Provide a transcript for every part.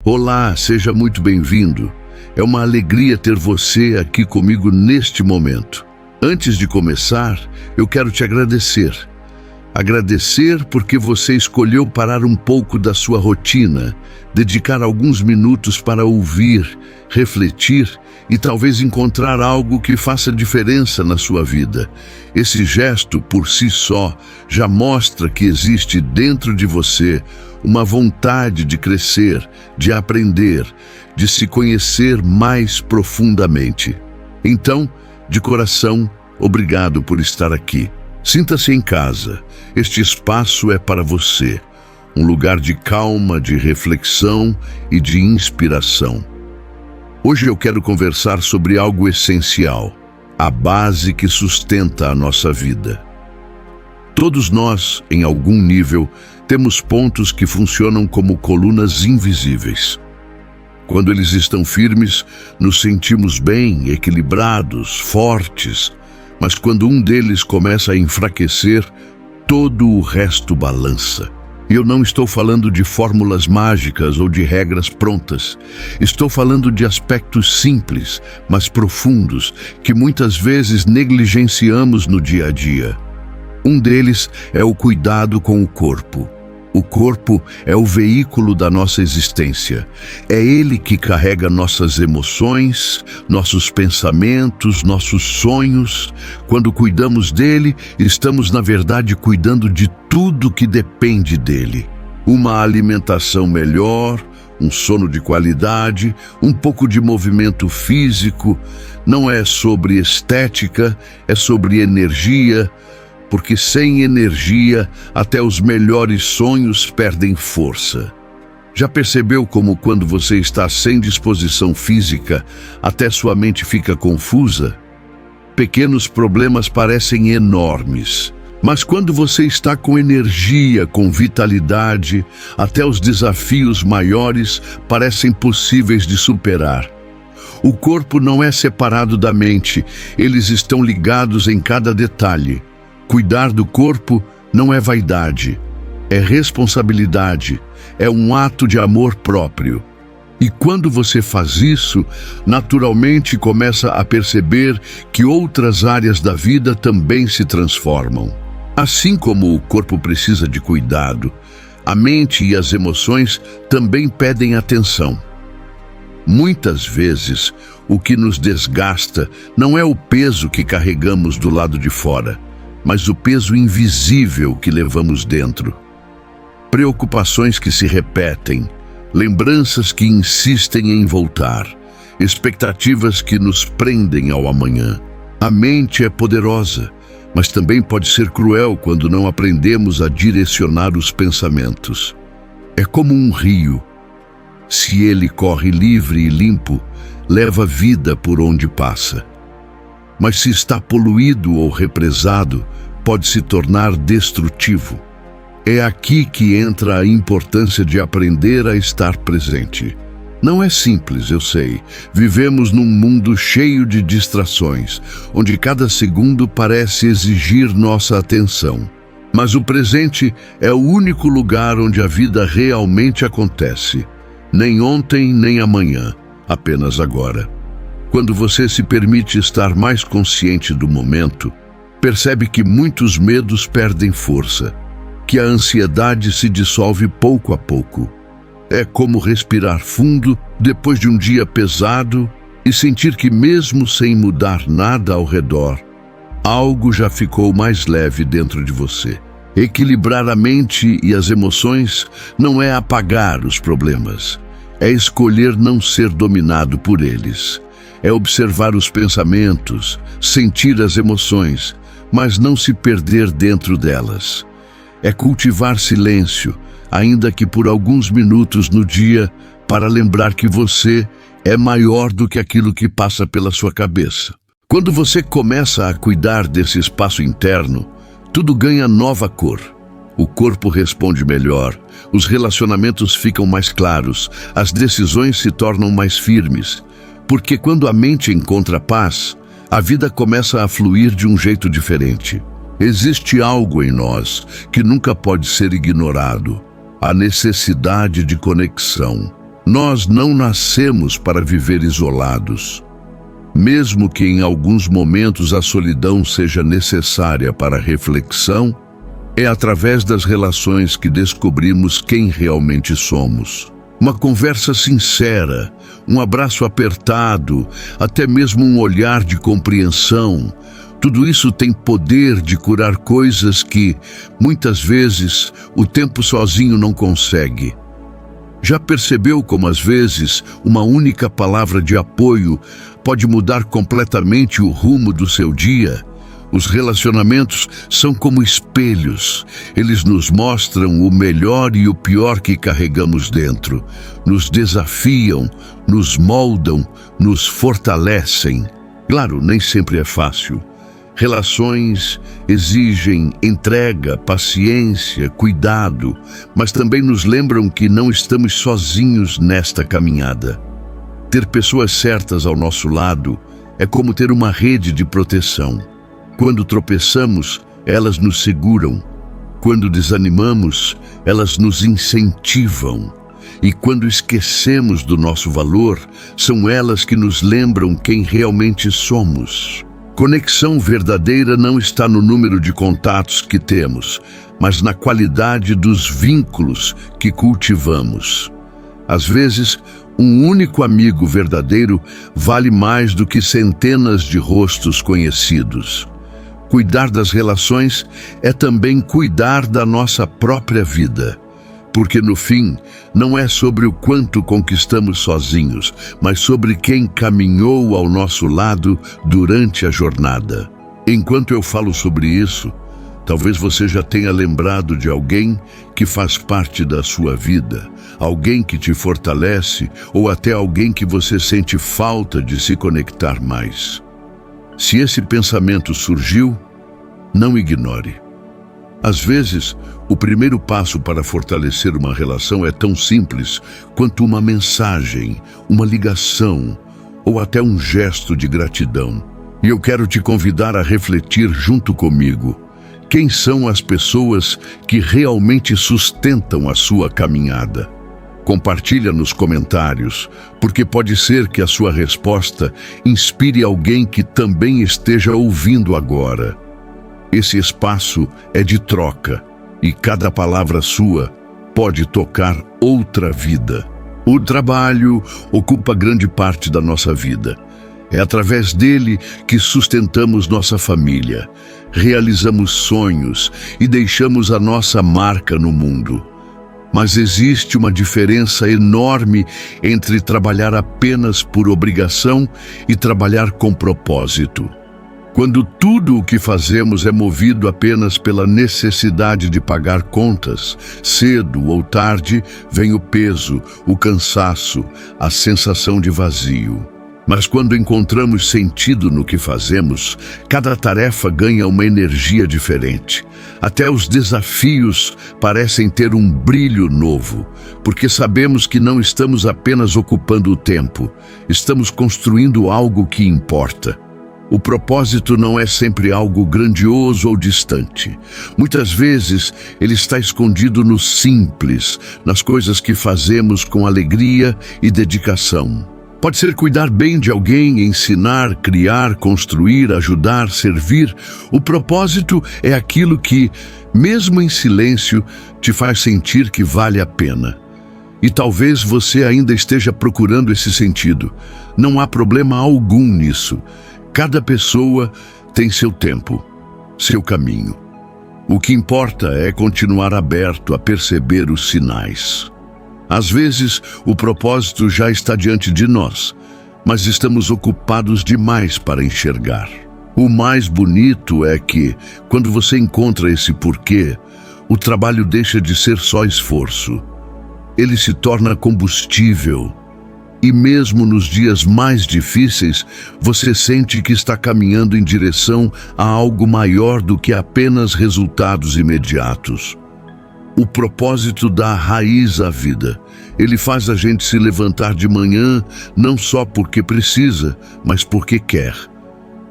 Olá, seja muito bem-vindo. É uma alegria ter você aqui comigo neste momento. Antes de começar, eu quero te agradecer. Agradecer porque você escolheu parar um pouco da sua rotina, dedicar alguns minutos para ouvir, refletir e talvez encontrar algo que faça diferença na sua vida. Esse gesto, por si só, já mostra que existe dentro de você uma vontade de crescer, de aprender, de se conhecer mais profundamente. Então, de coração, obrigado por estar aqui. Sinta-se em casa. Este espaço é para você. Um lugar de calma, de reflexão e de inspiração. Hoje eu quero conversar sobre algo essencial, a base que sustenta a nossa vida. Todos nós, em algum nível, temos pontos que funcionam como colunas invisíveis. Quando eles estão firmes, nos sentimos bem, equilibrados, fortes, mas quando um deles começa a enfraquecer, todo o resto balança. E eu não estou falando de fórmulas mágicas ou de regras prontas. Estou falando de aspectos simples, mas profundos, que muitas vezes negligenciamos no dia a dia. Um deles é o cuidado com o corpo. O corpo é o veículo da nossa existência. É ele que carrega nossas emoções, nossos pensamentos, nossos sonhos. Quando cuidamos dele, estamos, na verdade, cuidando de tudo que depende dele. Uma alimentação melhor, um sono de qualidade, um pouco de movimento físico. Não é sobre estética, é sobre energia, porque sem energia, até os melhores sonhos perdem força. Já percebeu como quando você está sem disposição física, até sua mente fica confusa? Pequenos problemas parecem enormes, mas quando você está com energia, com vitalidade, até os desafios maiores parecem possíveis de superar. O corpo não é separado da mente, eles estão ligados em cada detalhe. Cuidar do corpo não é vaidade, é responsabilidade, é um ato de amor próprio. E quando você faz isso, naturalmente começa a perceber que outras áreas da vida também se transformam. Assim como o corpo precisa de cuidado, a mente e as emoções também pedem atenção. Muitas vezes, o que nos desgasta não é o peso que carregamos do lado de fora, mas o peso invisível que levamos dentro. Preocupações que se repetem, lembranças que insistem em voltar, expectativas que nos prendem ao amanhã. A mente é poderosa, mas também pode ser cruel quando não aprendemos a direcionar os pensamentos. É como um rio. Se ele corre livre e limpo, leva vida por onde passa. Mas se está poluído ou represado, pode se tornar destrutivo. É aqui que entra a importância de aprender a estar presente. Não é simples, eu sei. Vivemos num mundo cheio de distrações, onde cada segundo parece exigir nossa atenção. Mas o presente é o único lugar onde a vida realmente acontece. Nem ontem, nem amanhã, apenas agora. Quando você se permite estar mais consciente do momento, percebe que muitos medos perdem força, que a ansiedade se dissolve pouco a pouco. É como respirar fundo depois de um dia pesado e sentir que mesmo sem mudar nada ao redor, algo já ficou mais leve dentro de você. Equilibrar a mente e as emoções não é apagar os problemas, é escolher não ser dominado por eles. É observar os pensamentos, sentir as emoções, mas não se perder dentro delas. É cultivar silêncio, ainda que por alguns minutos no dia, para lembrar que você é maior do que aquilo que passa pela sua cabeça. Quando você começa a cuidar desse espaço interno, tudo ganha nova cor. O corpo responde melhor, os relacionamentos ficam mais claros, as decisões se tornam mais firmes. Porque quando a mente encontra paz, a vida começa a fluir de um jeito diferente. Existe algo em nós que nunca pode ser ignorado: a necessidade de conexão. Nós não nascemos para viver isolados. Mesmo que em alguns momentos a solidão seja necessária para a reflexão, é através das relações que descobrimos quem realmente somos. Uma conversa sincera, um abraço apertado, até mesmo um olhar de compreensão, tudo isso tem poder de curar coisas que, muitas vezes, o tempo sozinho não consegue. Já percebeu como, às vezes, uma única palavra de apoio pode mudar completamente o rumo do seu dia? Os relacionamentos são como espelhos. Eles nos mostram o melhor e o pior que carregamos dentro. Nos desafiam, nos moldam, nos fortalecem. Claro, nem sempre é fácil. Relações exigem entrega, paciência, cuidado, mas também nos lembram que não estamos sozinhos nesta caminhada. Ter pessoas certas ao nosso lado é como ter uma rede de proteção. Quando tropeçamos, elas nos seguram. Quando desanimamos, elas nos incentivam. E quando esquecemos do nosso valor, são elas que nos lembram quem realmente somos. Conexão verdadeira não está no número de contatos que temos, mas na qualidade dos vínculos que cultivamos. Às vezes, um único amigo verdadeiro vale mais do que centenas de rostos conhecidos. Cuidar das relações é também cuidar da nossa própria vida. Porque no fim, não é sobre o quanto conquistamos sozinhos, mas sobre quem caminhou ao nosso lado durante a jornada. Enquanto eu falo sobre isso, talvez você já tenha lembrado de alguém que faz parte da sua vida, alguém que te fortalece ou até alguém que você sente falta de se conectar mais. Se esse pensamento surgiu, não ignore. Às vezes, o primeiro passo para fortalecer uma relação é tão simples quanto uma mensagem, uma ligação ou até um gesto de gratidão. E eu quero te convidar a refletir junto comigo. Quem são as pessoas que realmente sustentam a sua caminhada? Compartilha nos comentários, porque pode ser que a sua resposta inspire alguém que também esteja ouvindo agora. Esse espaço é de troca e cada palavra sua pode tocar outra vida. O trabalho ocupa grande parte da nossa vida. É através dele que sustentamos nossa família, realizamos sonhos e deixamos a nossa marca no mundo. Mas existe uma diferença enorme entre trabalhar apenas por obrigação e trabalhar com propósito. Quando tudo o que fazemos é movido apenas pela necessidade de pagar contas, cedo ou tarde vem o peso, o cansaço, a sensação de vazio. Mas quando encontramos sentido no que fazemos, cada tarefa ganha uma energia diferente. Até os desafios parecem ter um brilho novo, porque sabemos que não estamos apenas ocupando o tempo, estamos construindo algo que importa. O propósito não é sempre algo grandioso ou distante. Muitas vezes, ele está escondido no simples, nas coisas que fazemos com alegria e dedicação. Pode ser cuidar bem de alguém, ensinar, criar, construir, ajudar, servir. O propósito é aquilo que, mesmo em silêncio, te faz sentir que vale a pena. E talvez você ainda esteja procurando esse sentido. Não há problema algum nisso. Cada pessoa tem seu tempo, seu caminho. O que importa é continuar aberto a perceber os sinais. Às vezes, o propósito já está diante de nós, mas estamos ocupados demais para enxergar. O mais bonito é que, quando você encontra esse porquê, o trabalho deixa de ser só esforço. Ele se torna combustível. E mesmo nos dias mais difíceis, você sente que está caminhando em direção a algo maior do que apenas resultados imediatos. O propósito dá raiz à vida. Ele faz a gente se levantar de manhã, não só porque precisa, mas porque quer.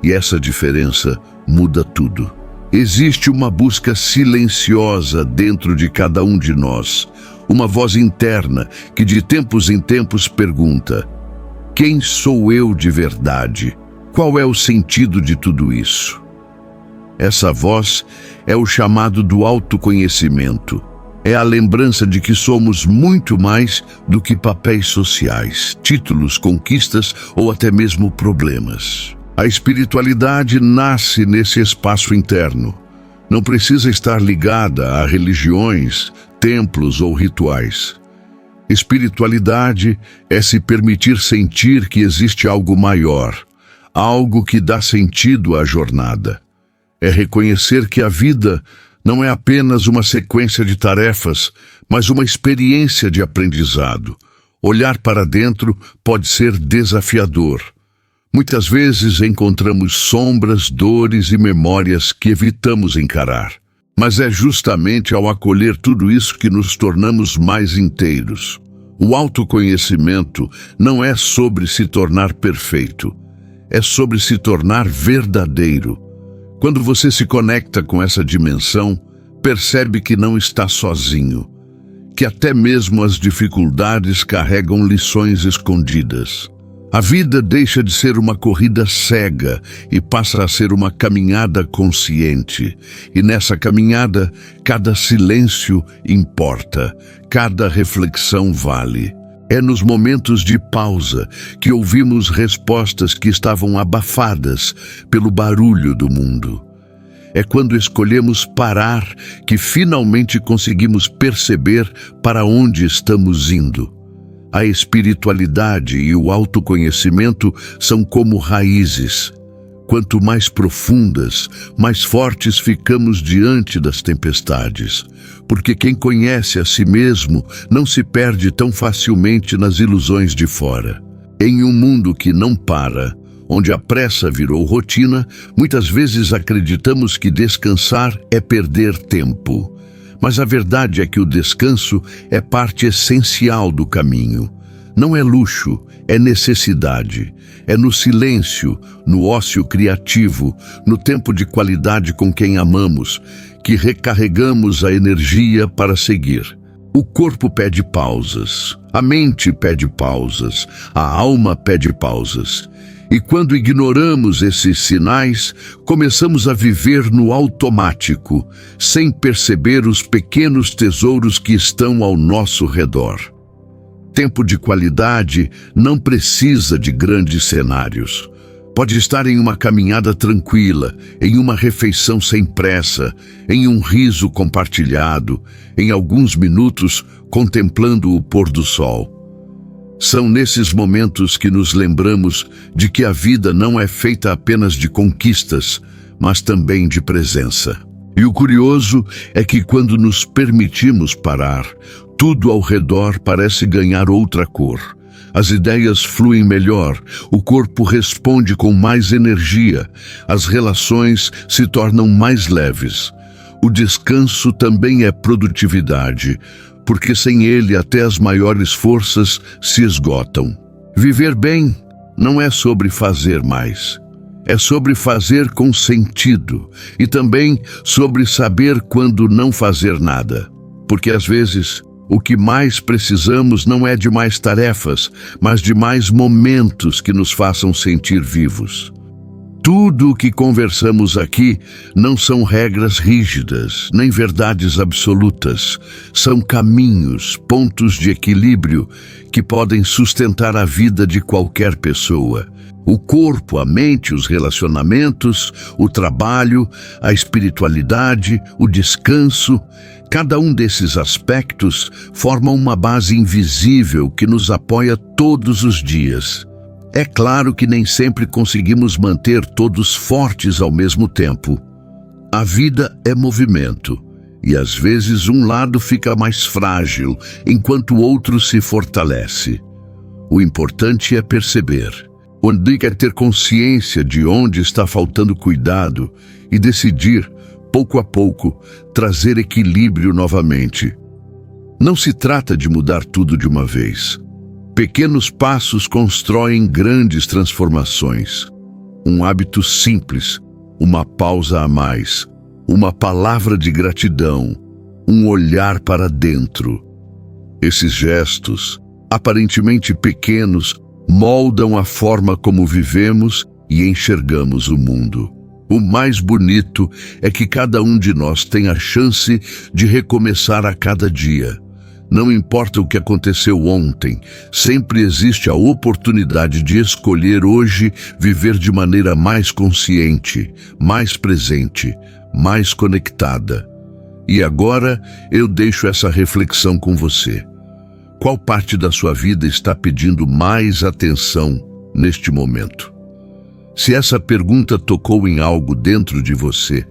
E essa diferença muda tudo. Existe uma busca silenciosa dentro de cada um de nós. Uma voz interna que de tempos em tempos pergunta: quem sou eu de verdade? Qual é o sentido de tudo isso? Essa voz é o chamado do autoconhecimento. É a lembrança de que somos muito mais do que papéis sociais, títulos, conquistas ou até mesmo problemas. A espiritualidade nasce nesse espaço interno. Não precisa estar ligada a religiões, templos ou rituais. Espiritualidade é se permitir sentir que existe algo maior, algo que dá sentido à jornada. É reconhecer que a vida não é apenas uma sequência de tarefas, mas uma experiência de aprendizado. Olhar para dentro pode ser desafiador. Muitas vezes encontramos sombras, dores e memórias que evitamos encarar. Mas é justamente ao acolher tudo isso que nos tornamos mais inteiros. O autoconhecimento não é sobre se tornar perfeito, é sobre se tornar verdadeiro. Quando você se conecta com essa dimensão, percebe que não está sozinho, que até mesmo as dificuldades carregam lições escondidas. A vida deixa de ser uma corrida cega e passa a ser uma caminhada consciente. E nessa caminhada, cada silêncio importa, cada reflexão vale. É nos momentos de pausa que ouvimos respostas que estavam abafadas pelo barulho do mundo. É quando escolhemos parar que finalmente conseguimos perceber para onde estamos indo. A espiritualidade e o autoconhecimento são como raízes. Quanto mais profundas, mais fortes ficamos diante das tempestades. Porque quem conhece a si mesmo não se perde tão facilmente nas ilusões de fora. Em um mundo que não para, onde a pressa virou rotina, muitas vezes acreditamos que descansar é perder tempo. Mas a verdade é que o descanso é parte essencial do caminho. Não é luxo, é necessidade. É no silêncio, no ócio criativo, no tempo de qualidade com quem amamos, que recarregamos a energia para seguir. O corpo pede pausas, a mente pede pausas, a alma pede pausas. E quando ignoramos esses sinais, começamos a viver no automático, sem perceber os pequenos tesouros que estão ao nosso redor. Tempo de qualidade não precisa de grandes cenários. Pode estar em uma caminhada tranquila, em uma refeição sem pressa, em um riso compartilhado, em alguns minutos contemplando o pôr do sol. São nesses momentos que nos lembramos de que a vida não é feita apenas de conquistas, mas também de presença. E o curioso é que quando nos permitimos parar, tudo ao redor parece ganhar outra cor. As ideias fluem melhor, o corpo responde com mais energia, as relações se tornam mais leves. O descanso também é produtividade, porque sem ele até as maiores forças se esgotam. Viver bem não é sobre fazer mais, é sobre fazer com sentido e também sobre saber quando não fazer nada. Porque às vezes o que mais precisamos não é de mais tarefas, mas de mais momentos que nos façam sentir vivos. Tudo o que conversamos aqui não são regras rígidas, nem verdades absolutas. São caminhos, pontos de equilíbrio que podem sustentar a vida de qualquer pessoa. O corpo, a mente, os relacionamentos, o trabalho, a espiritualidade, o descanso, cada um desses aspectos forma uma base invisível que nos apoia todos os dias. É claro que nem sempre conseguimos manter todos fortes ao mesmo tempo. A vida é movimento, e às vezes um lado fica mais frágil, enquanto o outro se fortalece. O importante é perceber. O dica é ter consciência de onde está faltando cuidado e decidir, pouco a pouco, trazer equilíbrio novamente. Não se trata de mudar tudo de uma vez. Pequenos passos constroem grandes transformações. Um hábito simples, uma pausa a mais, uma palavra de gratidão, um olhar para dentro. Esses gestos, aparentemente pequenos, moldam a forma como vivemos e enxergamos o mundo. O mais bonito é que cada um de nós tem a chance de recomeçar a cada dia. Não importa o que aconteceu ontem, sempre existe a oportunidade de escolher hoje viver de maneira mais consciente, mais presente, mais conectada. E agora eu deixo essa reflexão com você. Qual parte da sua vida está pedindo mais atenção neste momento? Se essa pergunta tocou em algo dentro de você,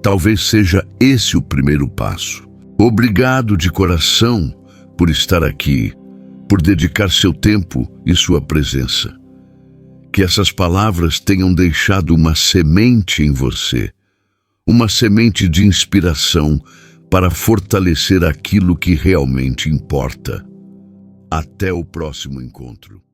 talvez seja esse o primeiro passo. Obrigado de coração por estar aqui, por dedicar seu tempo e sua presença. Que essas palavras tenham deixado uma semente em você, uma semente de inspiração para fortalecer aquilo que realmente importa. Até o próximo encontro.